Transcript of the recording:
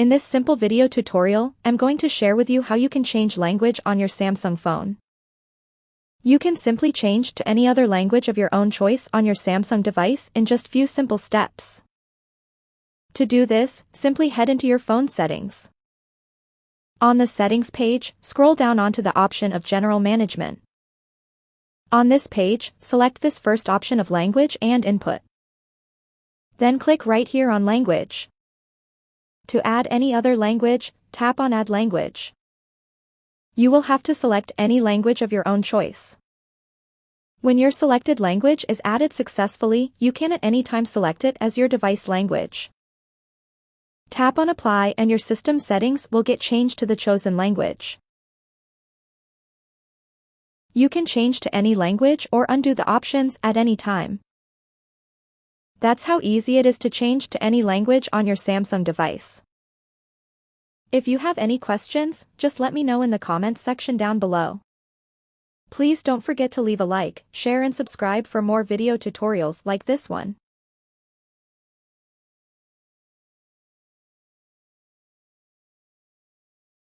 In this simple video tutorial, I'm going to share with you how you can change language on your Samsung phone. You can simply change to any other language of your own choice on your Samsung device in just few simple steps. To do this, simply head into your phone settings. On the settings page, scroll down onto the option of General Management. On this page, select this first option of Language and Input. Then click right here on Language. To add any other language, tap on Add Language. You will have to select any language of your own choice. When your selected language is added successfully, you can at any time select it as your device language. Tap on Apply and your system settings will get changed to the chosen language. You can change to any language or undo the options at any time. That's how easy it is to change to any language on your Samsung device. If you have any questions, just let me know in the comments section down below. Please don't forget to leave a like, share and subscribe for more video tutorials like this one.